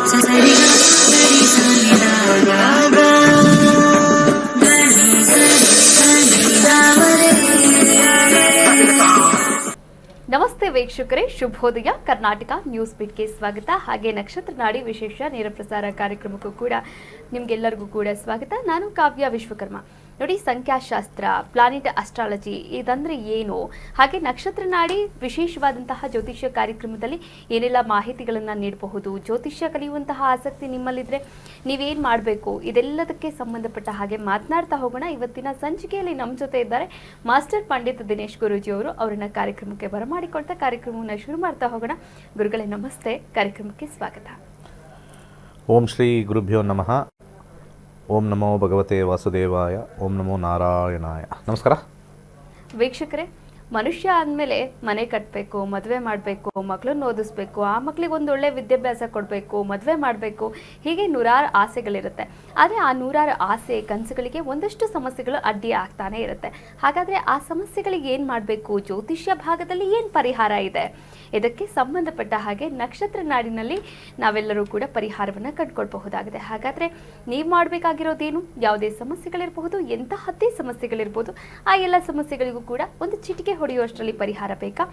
ನಮಸ್ತೆ ವೀಕ್ಷಕರೇ, ಶುಭೋದಯ. ಕರ್ನಾಟಕ ನ್ಯೂಸ್ ಬೀಟ್ಗೆ ಸ್ವಾಗತ. ಹಾಗೆ ನಕ್ಷತ್ರ ನಾಡಿ ವಿಶೇಷ ನೇರ ಪ್ರಸಾರ ಕಾರ್ಯಕ್ರಮಕ್ಕೂ ಕೂಡ ನಿಮ್ಗೆಲ್ಲರಿಗೂ ಕೂಡ ಸ್ವಾಗತ. ನಾನು ಕಾವ್ಯ ವಿಶ್ವಕರ್ಮ. ನೋಡಿ, ಸಂಖ್ಯಾಶಾಸ್ತ್ರ, ಪ್ಲಾನೆಟ್ ಅಸ್ಟ್ರಾಲಜಿ ಇದಂದ್ರೆ ಏನು, ಹಾಗೆ ನಕ್ಷತ್ರ ನಾಡಿ ವಿಶೇಷವಾದಂತಹ ಜ್ಯೋತಿಷ್ಯ ಕಾರ್ಯಕ್ರಮದಲ್ಲಿ ಏನೆಲ್ಲ ಮಾಹಿತಿಗಳನ್ನು ನೀಡಬಹುದು, ಜ್ಯೋತಿಷ್ಯ ಕಲಿಯುವಂತಹ ಆಸಕ್ತಿ ನಿಮ್ಮಲ್ಲಿದ್ರೆ ನೀವೇನು ಮಾಡಬೇಕು, ಇದೆಲ್ಲದಕ್ಕೆ ಸಂಬಂಧಪಟ್ಟ ಹಾಗೆ ಮಾತನಾಡ್ತಾ ಹೋಗೋಣ. ಇವತ್ತಿನ ಸಂಚಿಕೆಯಲ್ಲಿ ನಮ್ಮ ಜೊತೆ ಇದ್ದಾರೆ ಮಾಸ್ಟರ್ ಪಂಡಿತ್ ದಿನೇಶ್ ಗುರೂಜಿ ಅವರು. ಅವರನ್ನ ಕಾರ್ಯಕ್ರಮಕ್ಕೆ ಬರಮಾಡಿಕೊಳ್ತಾ ಕಾರ್ಯಕ್ರಮವನ್ನು ಶುರು ಮಾಡ್ತಾ ಹೋಗೋಣ. ಗುರುಗಳೇ ನಮಸ್ತೆ, ಕಾರ್ಯಕ್ರಮಕ್ಕೆ ಸ್ವಾಗತ. ಓಂ ಶ್ರೀ ಗುರುಭ್ಯೋ ನಮಃ. ಓಂ ನಮೋ ಭಗವತೆ ವಾಸುದೇವಾಯ. ಓಂ ನಮೋ ನಾರಾಯಣಾಯ. ನಮಸ್ಕಾರ ವೀಕ್ಷಕರೇ. ಮನುಷ್ಯ ಆದಮೇಲೆ ಮನೆ ಕಟ್ಟಬೇಕು, ಮದುವೆ ಮಾಡಬೇಕು, ಮಕ್ಕಳನ್ನ ಓದಿಸ್ಬೇಕು, ಆ ಮಕ್ಕಳಿಗೆ ಒಂದು ಒಳ್ಳೆ ವಿದ್ಯಾಭ್ಯಾಸ ಕೊಡಬೇಕು, ಮದುವೆ ಮಾಡಬೇಕು, ಹೀಗೆ ನೂರಾರು ಆಸೆಗಳಿರುತ್ತೆ. ಆದರೆ ಆ ನೂರಾರು ಆಸೆ ಕನಸುಗಳಿಗೆ ಒಂದಷ್ಟು ಸಮಸ್ಯೆಗಳು ಅಡ್ಡಿ ಆಗ್ತಾನೆ ಇರುತ್ತೆ. ಹಾಗಾದರೆ ಆ ಸಮಸ್ಯೆಗಳಿಗೆ ಏನು ಮಾಡಬೇಕು, ಜ್ಯೋತಿಷ್ಯ ಭಾಗದಲ್ಲಿ ಏನು ಪರಿಹಾರ ಇದೆ, ಇದಕ್ಕೆ ಸಂಬಂಧಪಟ್ಟ ಹಾಗೆ ನಕ್ಷತ್ರ ನಾಡಿನಲ್ಲಿ ನಾವೆಲ್ಲರೂ ಕೂಡ ಪರಿಹಾರವನ್ನು ಕಂಡುಕೊಳ್ಬಹುದಾಗಿದೆ. ಹಾಗಾದರೆ ನೀವು ಮಾಡಬೇಕಾಗಿರೋದೇನು, ಯಾವುದೇ ಸಮಸ್ಯೆಗಳಿರಬಹುದು, ಎಂತಹದ್ದೇ ಸಮಸ್ಯೆಗಳಿರ್ಬೋದು, ಆ ಎಲ್ಲ ಸಮಸ್ಯೆಗಳಿಗೂ ಕೂಡ ಒಂದು ಚಿಟಿಕೆ ಹೊಡೆಯುವಷ್ಟರಲ್ಲಿ ಪರಿಹಾರ ಬೇಕಾ?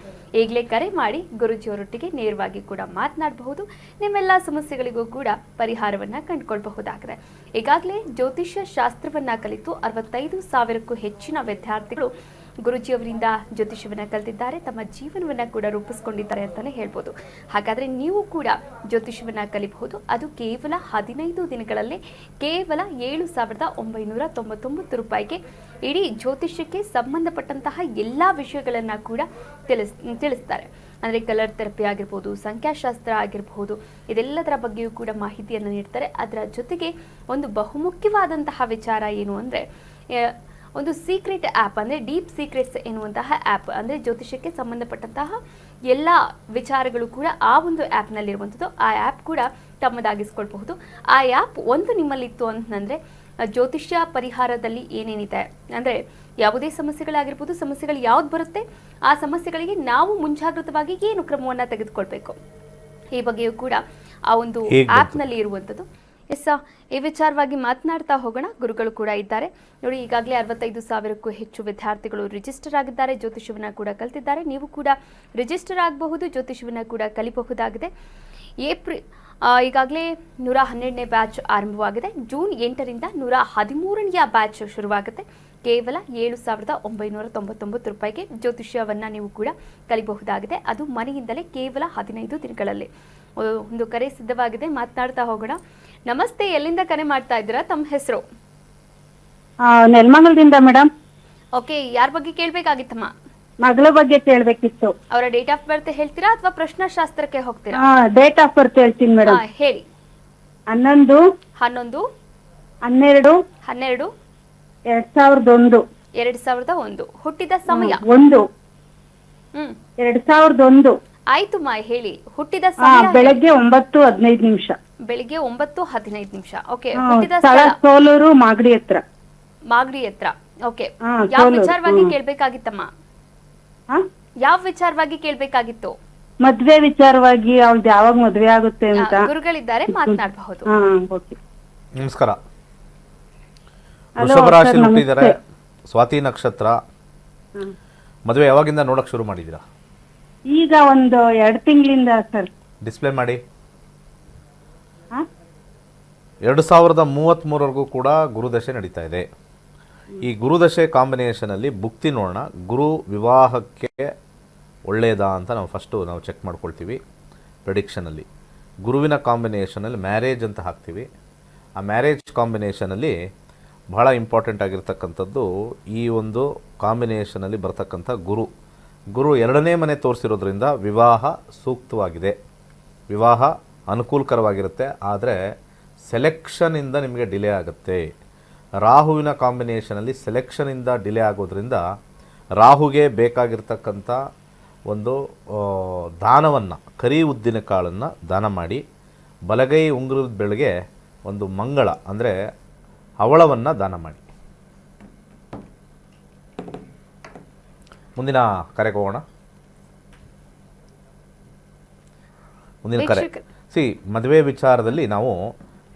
ಈಗಲೇ ಕರೆ ಮಾಡಿ ಗುರುಜಿಯವರೊಟ್ಟಿಗೆ ನೇರವಾಗಿ ಕೂಡ ಮಾತನಾಡಬಹುದು. ನಿಮ್ಮೆಲ್ಲ ಸಮಸ್ಯೆಗಳಿಗೂ ಕೂಡ ಪರಿಹಾರವನ್ನು ಕಂಡುಕೊಳ್ಬಹುದಾಗಿದೆ. ಈಗಾಗಲೇ ಜ್ಯೋತಿಷ್ಯ ಶಾಸ್ತ್ರವನ್ನ ಕಲಿತು 65,000ಕ್ಕೂ ಹೆಚ್ಚಿನ ವಿದ್ಯಾರ್ಥಿಗಳು ಗುರುಜಿಯವರಿಂದ ಜ್ಯೋತಿಷ್ಯವನ್ನು ಕಲಿತಿದ್ದಾರೆ, ತಮ್ಮ ಜೀವನವನ್ನು ಕೂಡ ರೂಪಿಸ್ಕೊಂಡಿದ್ದಾರೆ ಅಂತಾನೆ ಹೇಳ್ಬೋದು. ಹಾಗಾದರೆ ನೀವು ಕೂಡ ಜ್ಯೋತಿಷ್ಯವನ್ನು ಕಲಿಬಹುದು. ಅದು ಕೇವಲ 15 ದಿನಗಳಲ್ಲೇ ಕೇವಲ 7,999 ರೂಪಾಯಿಗೆ ಇಡೀ ಜ್ಯೋತಿಷ್ಯಕ್ಕೆ ಸಂಬಂಧಪಟ್ಟಂತಹ ಎಲ್ಲ ವಿಷಯಗಳನ್ನು ಕೂಡ ತಿಳಿಸ್ತಾರೆ. ಅಂದರೆ ಕಲರ್ ಥೆರಪಿ ಆಗಿರ್ಬೋದು, ಸಂಖ್ಯಾಶಾಸ್ತ್ರ ಆಗಿರಬಹುದು, ಇದೆಲ್ಲದರ ಬಗ್ಗೆಯೂ ಕೂಡ ಮಾಹಿತಿಯನ್ನು ನೀಡ್ತಾರೆ. ಅದರ ಜೊತೆಗೆ ಒಂದು ಬಹುಮುಖ್ಯವಾದಂತಹ ವಿಚಾರ ಏನು ಅಂದರೆ, ಒಂದು ಸೀಕ್ರೆಟ್ ಆ್ಯಪ್, ಅಂದರೆ ಡೀಪ್ ಸೀಕ್ರೆಟ್ಸ್ ಎನ್ನುವಂತಹ ಆ್ಯಪ್, ಅಂದರೆ ಜ್ಯೋತಿಷ್ಯಕ್ಕೆ ಸಂಬಂಧಪಟ್ಟಂತಹ ಎಲ್ಲ ವಿಚಾರಗಳು ಕೂಡ ಆ ಒಂದು ಆ್ಯಪ್ನಲ್ಲಿರುವಂಥದ್ದು. ಆ ಆ್ಯಪ್ ಕೂಡ ತಮ್ಮದಾಗಿಸ್ಕೊಳ್ಬಹುದು. ಆ ಆ್ಯಪ್ ಒಂದು ನಿಮ್ಮಲ್ಲಿತ್ತು ಅಂತಂದರೆ ಜ್ಯೋತಿಷ್ಯ ಪರಿಹಾರದಲ್ಲಿ ಏನೇನಿದೆ, ಅಂದರೆ ಯಾವುದೇ ಸಮಸ್ಯೆಗಳಾಗಿರ್ಬೋದು, ಸಮಸ್ಯೆಗಳು ಯಾವ್ದು ಬರುತ್ತೆ ಆ ಸಮಸ್ಯೆಗಳಿಗೆ ನಾವು ಮುಂಜಾಗ್ರತವಾಗಿ ಏನು ಕ್ರಮವನ್ನು ತೆಗೆದುಕೊಳ್ಬೇಕು, ಈ ಬಗ್ಗೆಯೂ ಕೂಡ ಆ ಒಂದು ಆ್ಯಪ್ನಲ್ಲಿ ಇರುವಂಥದ್ದು. ಈ ವಿಚಾರವಾಗಿ ಮಾತನಾಡ್ತಾ ಹೋಗೋಣ. ಗುರುಗಳು ಕೂಡ ಇದ್ದಾರೆ. ನೋಡಿ, ಈಗಾಗಲೇ 65,000ಕ್ಕೂ ಹೆಚ್ಚು ವಿದ್ಯಾರ್ಥಿಗಳು ರಿಜಿಸ್ಟರ್ ಆಗಿದ್ದಾರೆ, ಜ್ಯೋತಿಷ್ಯವನ್ನು ಕೂಡ ಕಲಿತಿದ್ದಾರೆ. ನೀವು ಕೂಡ ರಿಜಿಸ್ಟರ್ ಆಗಬಹುದು, ಜ್ಯೋತಿಷ್ಯವನ್ನು ಕೂಡ ಕಲಿಬಹುದಾಗಿದೆ. ಈಗಾಗಲೇ 112ನೇ ಬ್ಯಾಚ್ ಆರಂಭವಾಗಿದೆ. ಜೂನ್ 8ರಿಂದ 113ನೇ ಬ್ಯಾಚ್ ಶುರುವಾಗುತ್ತೆ. ಕೇವಲ 7,999 ರೂಪಾಯಿಗೆ ಜ್ಯೋತಿಷ್ಯವನ್ನು ನೀವು ಕೂಡ ಕಲಿಬಹುದಾಗಿದೆ. ಅದು ಮನೆಯಿಂದಲೇ ಕೇವಲ 15 ದಿನಗಳಲ್ಲಿ. ಒಂದು ಕರೆ ಸಿದ್ಧವಾಗಿದೆ, ಮಾತನಾಡ್ತಾ ಹೋಗೋಣ. ನಮಸ್ತೆ, ಎಲ್ಲಿಂದ ಕರೆ ಮಾಡ್ತಾ ಇದ್ದೀರಾ? ತಮ್ಮ ಹೆಸರು? ನೆಲಮಂಗಲದಿಂದ ಮೇಡಮ್. ಓಕೆ, ಯಾರ ಬಗ್ಗೆ ಕೇಳಬೇಕಾಗಿತ್ತಮ್ಮ? ಮಗಳ ಬಗ್ಗೆ ಕೇಳಬೇಕಿತ್ತು. ಅವರ ಡೇಟ್ ಆಫ್ ಬರ್ತ್ ಹೇಳ್ತೀರಾ ಅಥವಾ ಪ್ರಶ್ನಾಶಾಸ್ತ್ರಕ್ಕೆ ಹೋಗ್ತೀರಾ? ಡೇಟ್ ಆಫ್ ಬರ್ತ್ ಹೇಳ್ತೀನಿ ಮೇಡಮ್. ಹೇಳಿ. 11 12 12 12 2001. 2001. ಹುಟ್ಟಿದ ಸಮಯ? 2001. ಆಯ್ತು ಮಾ, ಹೇಳಿ. ಹುಟ್ಟಿದ ಸಮಯ? ಬೆಳಗ್ಗೆ 9:15. ಬೆಳಿಗ್ಗೆ 9:15. ಓಕೆ. ಹುಟ್ಟಿದ ಸ್ಥಳ ಸೋಲೂರು, ಮಾಗಡಿ ಹತ್ರ. ಮಾಗಡಿ ಹತ್ರ. ಓಕೆ. ಯಾವ ವಿಚಾರವಾಗಿ ಕೇಳ್ಬೇಕಾಗಿತ್ತಮ್ಮ? ಯಾವ ವಿಚಾರವಾಗಿ ಕೇಳ್ಬೇಕಾಗಿತ್ತು? ಮದ್ವೆ ವಿಚಾರವಾಗಿ. ಅವ್ಳದ್ದು ಯಾವಾಗ ಮದ್ವೆ ಆಗುತ್ತೆ ಅಂತ. ಗುರುಗಳಿದ್ದಾರೆ, ಮಾತನಾಡಬಹುದು. ನಮಸ್ಕಾರ. ವೃಷಭ ರಾಶಿ ಹುಟ್ಟಿದ್ದಾರೆ, ಸ್ವಾತಿ ನಕ್ಷತ್ರ. ಮದುವೆ ಯಾವಾಗಿಂದ ನೋಡಕ್ ಶುರು ಮಾಡಿದ್ದೀರಾ? ಈಗ ಒಂದು 2 ತಿಂಗಳಿಂದ ಸರ್. ಡಿಸ್ಪ್ಲೇ ಮಾಡಿ. 2033ವರೆಗೂ ಕೂಡ ಗುರುದಶೆ ನಡೀತಾ ಇದೆ. ಈ ಗುರುದಶೆ ಕಾಂಬಿನೇಷನಲ್ಲಿ ಭುಕ್ತಿ ನೋಡೋಣ. ಗುರು ವಿವಾಹಕ್ಕೆ ಒಳ್ಳೆಯದಾ ಅಂತ ನಾವು ಚೆಕ್ ಮಾಡ್ಕೊಳ್ತೀವಿ. ಪ್ರೆಡಿಕ್ಷನಲ್ಲಿ ಗುರುವಿನ ಕಾಂಬಿನೇಷನಲ್ಲಿ ಮ್ಯಾರೇಜ್ ಅಂತ ಹಾಕ್ತೀವಿ. ಆ ಮ್ಯಾರೇಜ್ ಕಾಂಬಿನೇಷನಲ್ಲಿ ಬಹಳ ಇಂಪಾರ್ಟೆಂಟ್ ಆಗಿರ್ತಕ್ಕಂಥದ್ದು ಈ ಒಂದು ಕಾಂಬಿನೇಷನಲ್ಲಿ ಬರ್ತಕ್ಕಂಥ ಗುರು 2ನೇ ಮನೆ ತೋರಿಸಿರೋದ್ರಿಂದ ವಿವಾಹ ಸೂಕ್ತವಾಗಿದೆ, ವಿವಾಹ ಅನುಕೂಲಕರವಾಗಿರುತ್ತೆ. ಆದರೆ ಸೆಲೆಕ್ಷನಿಂದ ನಿಮಗೆ ಡಿಲೇ ಆಗುತ್ತೆ. ರಾಹುವಿನ ಕಾಂಬಿನೇಷನಲ್ಲಿ ಸೆಲೆಕ್ಷನಿಂದ ಡಿಲೇ ಆಗೋದ್ರಿಂದ ರಾಹುಗೆ ಬೇಕಾಗಿರ್ತಕ್ಕಂಥ ಒಂದು ದಾನವನ್ನು, ಕರಿ ಉದ್ದಿನ ಕಾಳನ್ನು ದಾನ ಮಾಡಿ, ಬಲಗೈ ಉಂಗುರದ ಬೆಳಗ್ಗೆ ಒಂದು ಮಂಗಳ ಅಂದರೆ ಹವಳವನ್ನು ದಾನ ಮಾಡಿ. ಮುಂದಿನ ಕರೆಗೆ ಹೋಗೋಣ. ಮುಂದಿನ ಕರೆ ಮದುವೆ ವಿಚಾರದಲ್ಲಿ ನಾವು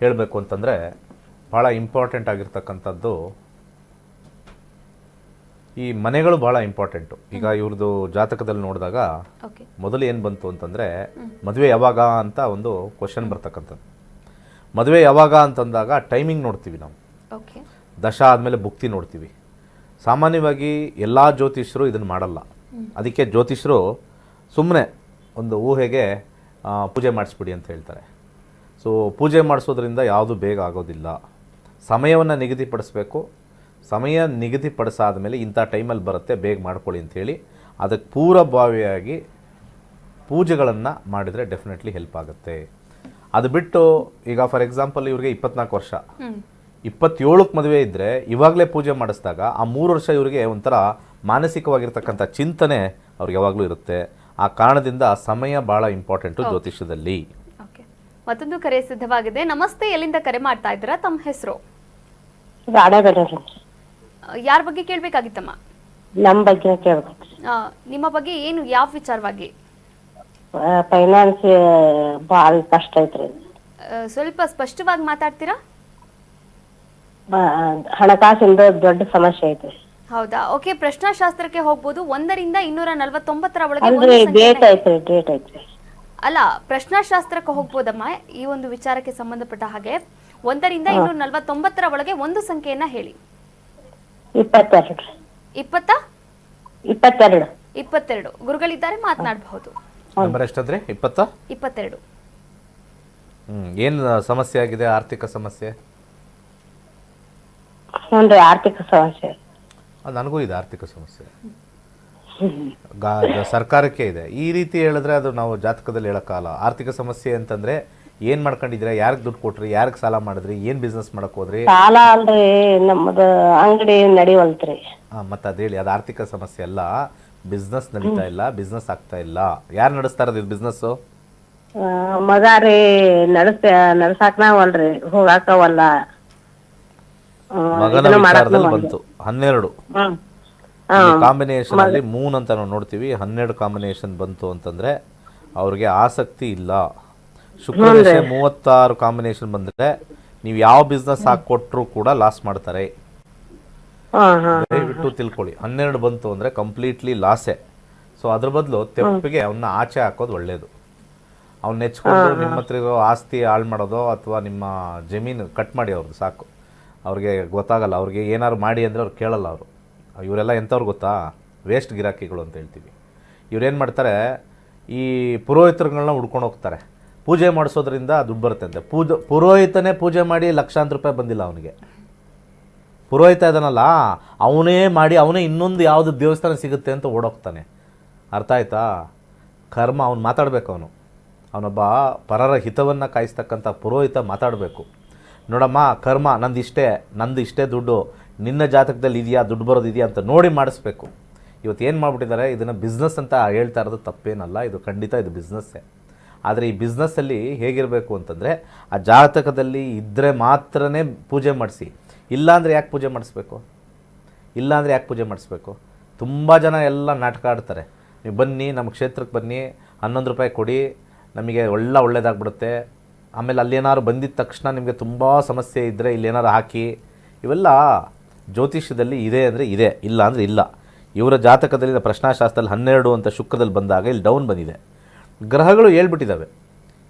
ಹೇಳಬೇಕು ಅಂತಂದರೆ ಭಾಳ ಇಂಪಾರ್ಟೆಂಟ್ ಆಗಿರ್ತಕ್ಕಂಥದ್ದು ಈ ಮನೆಗಳು ಭಾಳ ಇಂಪಾರ್ಟೆಂಟು. ಈಗ ಇವ್ರದ್ದು ಜಾತಕದಲ್ಲಿ ನೋಡಿದಾಗ ಓಕೆ ಮೊದಲು ಏನು ಬಂತು ಅಂತಂದರೆ ಮದುವೆ ಯಾವಾಗ ಅಂತ ಒಂದು ಕ್ವಶನ್ ಬರ್ತಕ್ಕಂಥದ್ದು. ಮದುವೆ ಯಾವಾಗ ಅಂತಂದಾಗ ಟೈಮಿಂಗ್ ನೋಡ್ತೀವಿ ನಾವು, ಓಕೆ ದಶ ಆದಮೇಲೆ ಭುಕ್ತಿ ನೋಡ್ತೀವಿ. ಸಾಮಾನ್ಯವಾಗಿ ಎಲ್ಲ ಜ್ಯೋತಿಷ್ಯರು ಇದನ್ನು ಮಾಡಲ್ಲ. ಅದಕ್ಕೆ ಜ್ಯೋತಿಷ್ಯರು ಸುಮ್ಮನೆ ಒಂದು ಊಹೆಗೆ ಪೂಜೆ ಮಾಡಿಸ್ಬಿಡಿ ಅಂತ ಹೇಳ್ತಾರೆ. ಸೊ ಪೂಜೆ ಮಾಡಿಸೋದ್ರಿಂದ ಯಾವುದು ಬೇಗ ಆಗೋದಿಲ್ಲ. ಸಮಯವನ್ನು ನಿಗದಿಪಡಿಸ್ಬೇಕು. ಸಮಯ ನಿಗದಿಪಡಿಸಾದ ಮೇಲೆ ಇಂಥ ಟೈಮಲ್ಲಿ ಬರುತ್ತೆ, ಬೇಗ ಮಾಡ್ಕೊಳ್ಳಿ ಅಂಥೇಳಿ ಅದಕ್ಕೆ ಪೂರ್ವಭಾವಿಯಾಗಿ ಪೂಜೆಗಳನ್ನು ಮಾಡಿದರೆ ಡೆಫಿನೆಟ್ಲಿ ಹೆಲ್ಪ್ ಆಗುತ್ತೆ. ಅದು ಬಿಟ್ಟು ಈಗ ಫಾರ್ ಎಕ್ಸಾಂಪಲ್ ಇವ್ರಿಗೆ 24 ವರ್ಷ, 27ಕ್ಕೆ ಮದುವೆ ಇದ್ದರೆ ಇವಾಗಲೇ ಪೂಜೆ ಮಾಡಿಸಿದಾಗ ಆ 3 ವರ್ಷ ಇವರಿಗೆ ಒಂಥರ ಮಾನಸಿಕವಾಗಿರ್ತಕ್ಕಂಥ ಚಿಂತನೆ ಅವ್ರಿಗೆ ಯಾವಾಗಲೂ ಇರುತ್ತೆ. ಆ ಕಾರಣದಿಂದ ಸಮಯ ಭಾಳ ಇಂಪಾರ್ಟೆಂಟು ಜ್ಯೋತಿಷ್ಯದಲ್ಲಿ. ಓಕೆ, ಮತ್ತೊಂದು ಕರೆ ಸಿದ್ಧವಾಗಿದೆ. ನಮಸ್ತೆ, ಎಲ್ಲಿಂದ ಕರೆ ಮಾಡ್ತಾ ಇದ್ದೀರಾ? ತಮ್ಮ ಹೆಸರು? ಯಾರ ಬಗ್ಗೆ ಕೇಳಬೇಕಾಗಿತ್ತಮ್ಮ? ನಮ್ ಬಗ್ಗೆ ಕೇಳ್ಬೇಕು. ನಿಮ್ಮ ಬಗ್ಗೆ ಏನು, ಯಾವ ವಿಚಾರವಾಗಿ? ಫೈನಾನ್ಸ್ ಭಾಳ ಕಷ್ಟ ಐತ್ರಿ. ಸ್ವಲ್ಪ ಸ್ಪಷ್ಟವಾಗಿ ಮಾತಾಡ್ತೀರಾ? ಹಣಕಾಸಿಂದ ದೊಡ್ಡ ಸಮಸ್ಯೆ ಐತ್ರಿ. ಹೌದಾ? ಓಕೆ, ಪ್ರಶ್ನಾಶಾಸ್ತ್ರಕ್ಕೆ ಹೋಗ್ಬೋದು. 1 ರಿಂದ 249 ಒಳಗೆ ಅಂದ್ರೆ ಡೇಟ್ ಐತ್ರಿ. ಅಲ್ಲ, ಪ್ರಶ್ನಾಶಾಸ್ತ್ರಕ್ಕೆ ಹೋಗ್ಬೋದಮ್ಮ. ಈ ಒಂದು ವಿಚಾರಕ್ಕೆ ಸಂಬಂಧಪಟ್ಟ ಹಾಗೆ 1 ರಿಂದ 249 ಒಳಗೆ ಒಂದು ಸಂಖ್ಯೆಯನ್ನ ಹೇಳಿ. 22. ಗುರುಗಳಿದ್ದಾರೆ, ಮಾತನಾಡಬಹುದು. ನಂಬರ್ ಎಷ್ಟಂದ್ರೆ 22. ಏನು ಸಮಸ್ಯೆ ಆಗಿದೆ? ಆರ್ಥಿಕ ಸಮಸ್ಯೆ? ಆರ್ಥಿಕ ಸಮಸ್ಯೆ. ನನಗೂ ಇದೆ ಆರ್ಥಿಕ ಸಮಸ್ಯೆ. ಸರ್ಕಾರಕ್ಕೆ ಇದೆ. ಈ ರೀತಿ ಹೇಳಿದ್ರೆ ಅದು ನಾವು ಜಾತಕದಲ್ಲಿ ಹೇಳೋಕ್ಕಾಗಲ್ಲ. ಆರ್ಥಿಕ ಸಮಸ್ಯೆ ಅಂತಂದ್ರೆ ಏನ್ ಮಾಡ್ಕೊಂಡಿದ್ರೆ, ಯಾರಿಗೆ ದುಡ್ಡು ಕೊಟ್ರಿ, ಯಾರಿಗೆ ಸಾಲ ಮಾಡಿದ್ರಿ, ಏನ್ ಬಿಸ್ನೆಸ್ ಮಾಡಕ್ ಹೋದ್ರಿ? ಸಾಲ ಅಲ್ರಿ, ನಮ್ಮದು ಅಂಗಡಿ ನಡಿವಲ್ತ್ರಿ. ಮತ್ತೆ ಅದ್ ಹೇಳಿ, ಅದು ಆರ್ಥಿಕ ಸಮಸ್ಯೆ ಅಲ್ಲ. ಬಿಸ್ನೆಸ್ ನಡೀತಾ ಇಲ್ಲ, ಬಿಸ್ನೆಸ್ ಆಗ್ತಾ ಇಲ್ಲ. ಯಾರು ನಡೆಸ್ತಾ ಇರೋದು ಇದು ಬಿಸ್ನೆಸ್? ಮಗ ರೀ ನಡ್ಸಾಕವಲ್ರಿ, ಹೋಗಾಕವಲ್ಲ. ಮಗನ ವಿಚಾರದಲ್ಲಿ ಬಂತು 12 ಕಾಂಬಿನೇಷನ್ ಅಲ್ಲಿ 3 ಅಂತ ನಾವು ನೋಡ್ತೀವಿ. 12 ಕಾಂಬಿನೇಷನ್ ಬಂತು ಅಂತಂದ್ರೆ ಅವ್ರಿಗೆ ಆಸಕ್ತಿ ಇಲ್ಲ. ಶುಕ್ರ ದಶೆ 36 ಕಾಂಬಿನೇಷನ್ ಬಂದ್ರೆ ನೀವು ಯಾವ ಬಿಸ್ನೆಸ್ ಹಾಕೊಟ್ರು ಕೂಡ ಲಾಸ್ ಮಾಡ್ತಾರೆ. ದಯವಿಟ್ಟು ತಿಳ್ಕೊಳ್ಳಿ, 12 ಬಂತು ಅಂದ್ರೆ ಕಂಪ್ಲೀಟ್ಲಿ ಲಾಸೇ. ಸೊ ಅದ್ರ ಬದಲು ತೆಪ್ಪಿಗೆ ಅವನ್ನ ಆಚೆ ಹಾಕೋದು ಒಳ್ಳೇದು. ಅವ್ನ ನೆಚ್ಕೊಂಡು ನಿಮ್ಮ ಹತ್ರ ಇರೋ ಆಸ್ತಿ ಹಾಳು ಮಾಡೋದು ಅಥವಾ ನಿಮ್ಮ ಜಮೀನು ಕಟ್ ಮಾಡಿ ಅವ್ರದ್ದು ಸಾಕು. ಅವ್ರಿಗೆ ಗೊತ್ತಾಗಲ್ಲ. ಅವ್ರಿಗೆ ಏನಾದ್ರು ಮಾಡಿ ಅಂದರೆ ಅವ್ರು ಕೇಳಲ್ಲ. ಅವರು ಇವರೆಲ್ಲ ಎಂಥವ್ರು ಗೊತ್ತಾ? ವೇಸ್ಟ್ ಗಿರಾಕಿಗಳು ಅಂತ ಹೇಳ್ತೀವಿ. ಇವ್ರೇನು ಮಾಡ್ತಾರೆ, ಈ ಪುರೋಹಿತರುಗಳನ್ನ ಹುಡ್ಕೊಂಡು ಹೋಗ್ತಾರೆ. ಪೂಜೆ ಮಾಡಿಸೋದ್ರಿಂದ ದುಡ್ಡು ಬರುತ್ತೆ ಅಂತೆ. ಪುರೋಹಿತನೇ ಪೂಜೆ ಮಾಡಿ ಲಕ್ಷಾಂತರ ರೂಪಾಯಿ ಬಂದಿಲ್ಲ ಅವನಿಗೆ. ಪುರೋಹಿತ ಇದನ್ನಲ್ಲ, ಅವನೇ ಮಾಡಿ ಅವನೇ ಇನ್ನೊಂದು ಯಾವುದು ದೇವಸ್ಥಾನ ಸಿಗುತ್ತೆ ಅಂತ ಓಡೋಗ್ತಾನೆ. ಅರ್ಥ ಆಯ್ತಾ? ಕರ್ಮ ಅವ್ನು ಮಾತಾಡಬೇಕು. ಅವನೊಬ್ಬ ಪರರ ಹಿತವನ್ನು ಕಾಯಿಸ್ತಕ್ಕಂಥ ಪುರೋಹಿತ ಮಾತಾಡಬೇಕು. ನೋಡಮ್ಮ, ಕರ್ಮ ನಂದು ಇಷ್ಟೇ ದುಡ್ಡು, ನಿನ್ನ ಜಾತಕದಲ್ಲಿ ಇದೆಯಾ, ದುಡ್ಡು ಬರೋದಿದೆಯಾ ಅಂತ ನೋಡಿ ಮಾಡಿಸ್ಬೇಕು. ಇವತ್ತು ಏನು ಮಾಡಿಬಿಟ್ಟಿದ್ದಾರೆ, ಇದನ್ನು ಬಿಸ್ನೆಸ್ ಅಂತ ಹೇಳ್ತಾ ಇರೋದು ತಪ್ಪೇನಲ್ಲ. ಇದು ಖಂಡಿತ ಇದು ಬಿಸ್ನೆಸ್ಸೇ. ಆದರೆ ಈ ಬಿಸ್ನೆಸ್ಸಲ್ಲಿ ಹೇಗಿರಬೇಕು ಅಂತಂದರೆ, ಆ ಜಾತಕದಲ್ಲಿ ಇದ್ದರೆ ಮಾತ್ರನೇ ಪೂಜೆ ಮಾಡಿಸಿ. ಇಲ್ಲಾಂದರೆ ಯಾಕೆ ಪೂಜೆ ಮಾಡಿಸ್ಬೇಕು? ತುಂಬ ಜನ ಎಲ್ಲ ನಾಟಕ ಆಡ್ತಾರೆ. ನೀವು ಬನ್ನಿ, ನಮ್ಮ ಕ್ಷೇತ್ರಕ್ಕೆ ಬನ್ನಿ, 11 ರೂಪಾಯಿ ಕೊಡಿ, ನಮಗೆ ಒಳ್ಳೇದಾಗ್ಬಿಡುತ್ತೆ. ಆಮೇಲೆ ಅಲ್ಲೇನಾದ್ರು ಬಂದಿದ್ದ ತಕ್ಷಣ ನಿಮಗೆ ತುಂಬ ಸಮಸ್ಯೆ ಇದ್ದರೆ ಇಲ್ಲೇನಾರು ಹಾಕಿ. ಇವೆಲ್ಲ ಜ್ಯೋತಿಷ್ಯದಲ್ಲಿ ಇದೆ ಅಂದರೆ ಇದೆ, ಇಲ್ಲ ಅಂದರೆ ಇಲ್ಲ. ಇವರ ಜಾತಕದಲ್ಲಿ ಪ್ರಶ್ನಾಶಾಸ್ತ್ರದಲ್ಲಿ 12 ಅಂತ ಶುಕ್ರದಲ್ಲಿ ಬಂದಾಗ ಇಲ್ಲಿ ಡೌನ್ ಬಂದಿದೆ. ಗ್ರಹಗಳು ಹೇಳ್ಬಿಟ್ಟಿದ್ದಾವೆ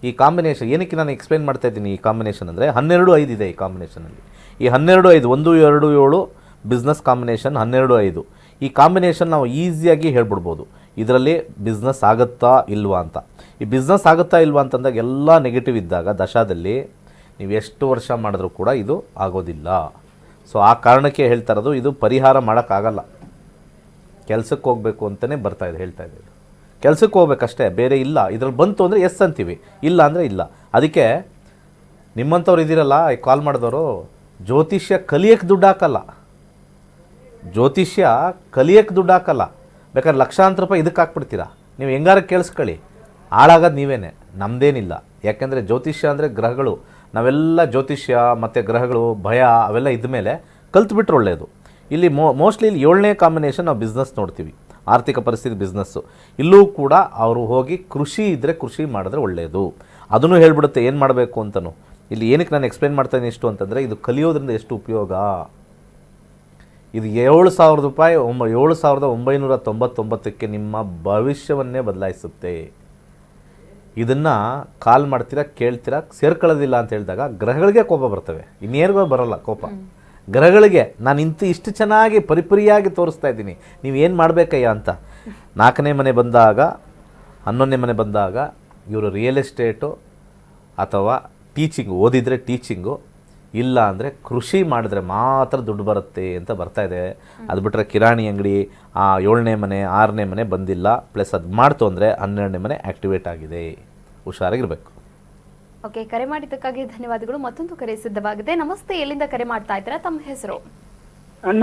ಈ ಕಾಂಬಿನೇಷನ್. ಏನಕ್ಕೆ ನಾನು ಎಕ್ಸ್ಪ್ಲೇನ್ ಮಾಡ್ತಾ ಇದ್ದೀನಿ ಈ ಕಾಂಬಿನೇಷನ್ ಅಂದರೆ, 12-5 ಇದೆ ಈ ಕಾಂಬಿನೇಷನಲ್ಲಿ. ಈ 12-5 1-2-7 ಬಿಸ್ನೆಸ್ ಕಾಂಬಿನೇಷನ್, 12-5 ಈ ಕಾಂಬಿನೇಷನ್ ನಾವು ಈಸಿಯಾಗಿ ಹೇಳ್ಬಿಡ್ಬೋದು ಇದರಲ್ಲಿ ಬಿಸ್ನೆಸ್ ಆಗುತ್ತಾ ಇಲ್ವಾ ಅಂತ. ಈ ಬಿಸ್ನೆಸ್ ಆಗುತ್ತಾ ಇಲ್ವಾ ಅಂತಂದಾಗ ಎಲ್ಲ ನೆಗೆಟಿವ್ ಇದ್ದಾಗ ದಶಾದಲ್ಲಿ ನೀವು ಎಷ್ಟು ವರ್ಷ ಮಾಡಿದ್ರೂ ಕೂಡ ಇದು ಆಗೋದಿಲ್ಲ. ಸೊ ಆ ಕಾರಣಕ್ಕೆ ಹೇಳ್ತಾ ಇರೋದು, ಇದು ಪರಿಹಾರ ಮಾಡೋಕ್ಕಾಗಲ್ಲ. ಕೆಲಸಕ್ಕೆ ಹೋಗಬೇಕು ಅಂತಲೇ ಹೇಳ್ತಾ ಇದ್ದೀವಿ. ಕೆಲಸಕ್ಕೆ ಹೋಗ್ಬೇಕಷ್ಟೇ, ಬೇರೆ ಇಲ್ಲ. ಇದ್ರಲ್ಲಿ ಬಂತು ಅಂದರೆ ಎಸ್ ಅಂತೀವಿ, ಇಲ್ಲ ಅಂದರೆ ಇಲ್ಲ. ಅದಕ್ಕೆ ನಿಮ್ಮಂಥವ್ರು ಇದ್ದೀರಲ್ಲ ಈ ಕಾಲ್ ಮಾಡಿದವರು, ಜ್ಯೋತಿಷ್ಯ ಕಲಿಯಕ್ಕೆ ದುಡ್ಡು ಹಾಕಲ್ಲ. ಬೇಕಾದ್ರೆ ಲಕ್ಷಾಂತರ ರೂಪಾಯಿ ಇದಕ್ಕೆ ಹಾಕ್ಬಿಡ್ತೀರಾ. ನೀವು ಹೆಂಗಾರ ಕೇಳಿಸ್ಕೊಳ್ಳಿ, ಹಾಳಾಗೋದು ನೀವೇನೆ, ನಮ್ಮದೇನಿಲ್ಲ. ಯಾಕೆಂದರೆ ಜ್ಯೋತಿಷ್ಯ ಅಂದರೆ ಗ್ರಹಗಳು. ನಾವೆಲ್ಲ ಜ್ಯೋತಿಷ್ಯ ಮತ್ತು ಗ್ರಹಗಳು ಭಯ ಅವೆಲ್ಲ ಇದ್ಮೇಲೆ ಕಲ್ತ್ಬಿಟ್ರೆ ಒಳ್ಳೆಯದು. ಇಲ್ಲಿ ಮೋಸ್ಟ್ಲಿ ಇಲ್ಲಿ 7ನೇ ಕಾಂಬಿನೇಷನ್ ನಾವು ಬಿಸ್ನೆಸ್ ನೋಡ್ತೀವಿ, ಆರ್ಥಿಕ ಪರಿಸ್ಥಿತಿ ಬಿಸ್ನೆಸ್ಸು. ಇಲ್ಲೂ ಕೂಡ ಅವರು ಹೋಗಿ ಕೃಷಿ ಇದ್ದರೆ ಕೃಷಿ ಮಾಡಿದ್ರೆ ಒಳ್ಳೆಯದು. ಅದನ್ನು ಹೇಳ್ಬಿಡುತ್ತೆ ಏನು ಮಾಡಬೇಕು ಅಂತಲೂ. ಇಲ್ಲಿ ಏನಕ್ಕೆ ನಾನು ಎಕ್ಸ್ಪ್ಲೇನ್ ಮಾಡ್ತಾಯಿದ್ದೀನಿ ಇಷ್ಟು ಅಂತಂದರೆ, ಇದು ಕಲಿಯೋದ್ರಿಂದ ಎಷ್ಟು ಉಪಯೋಗ. ಇದು 7,000 ರೂಪಾಯಿ 7,999ಕ್ಕೆ ನಿಮ್ಮ ಭವಿಷ್ಯವನ್ನೇ ಬದಲಾಯಿಸುತ್ತೆ. ಇದನ್ನು ಕಾಲ್ ಮಾಡ್ತೀರಾ, ಕೇಳ್ತೀರಾ, ಸೇರ್ಕೊಳ್ಳೋದಿಲ್ಲ ಅಂತ ಹೇಳಿದಾಗ ಗ್ರಹಗಳಿಗೆ ಕೋಪ ಬರ್ತವೆ, ಇನ್ನೇನಿಗೂ ಬರೋಲ್ಲ ಕೋಪ. ಗ್ರಹಗಳಿಗೆ ನಾನು ಇಷ್ಟು ಚೆನ್ನಾಗಿ ಪರಿಪರಿಯಾಗಿ ತೋರಿಸ್ತಾ ಇದ್ದೀನಿ, ನೀವು ಏನು ಮಾಡಬೇಕಯ್ಯ ಅಂತ. 4ನೇ ಮನೆ ಬಂದಾಗ, 11ನೇ ಮನೆ ಬಂದಾಗ ಇವರು ರಿಯಲ್ ಎಸ್ಟೇಟು ಅಥವಾ ಟೀಚಿಂಗು, ಓದಿದರೆ ಟೀಚಿಂಗು, ಇಲ್ಲ ಅಂದರೆ ಕೃಷಿ ಮಾಡಿದ್ರೆ ಮಾತ್ರ ದುಡ್ಡು ಬರುತ್ತೆ ಅಂತ ಬರ್ತಾ ಇದೆ. ಅದು ಬಿಟ್ಟರೆ ಕಿರಾಣಿ ಅಂಗಡಿ 7ನೇ ಮನೆ 6ನೇ ಮನೆ ಬಂದಿಲ್ಲ. ಪ್ಲಸ್ ಅದು ಮಾಡ್ತು ಅಂದರೆ 12ನೇ ಮನೆ ಆ್ಯಕ್ಟಿವೇಟ್ ಆಗಿದೆ. ಹುಷಾರಾಗಿರ್ಬೇಕು. ಓಕೆ, ಕರೆ ಮಾಡಿದ್ದಕ್ಕಾಗಿ ಧನ್ಯವಾದಗಳು. ಮತ್ತೊಂದು ಕರೆ ಸಿದ್ಧವಾಗಿದೆ. ನಮಸ್ತೆ, ಎಲ್ಲಿಂದ ಕರೆ ಮಾಡ್ತಾ ಇದ್ದೀರಾ? ತಮ್ಮ ಹೆಸರು?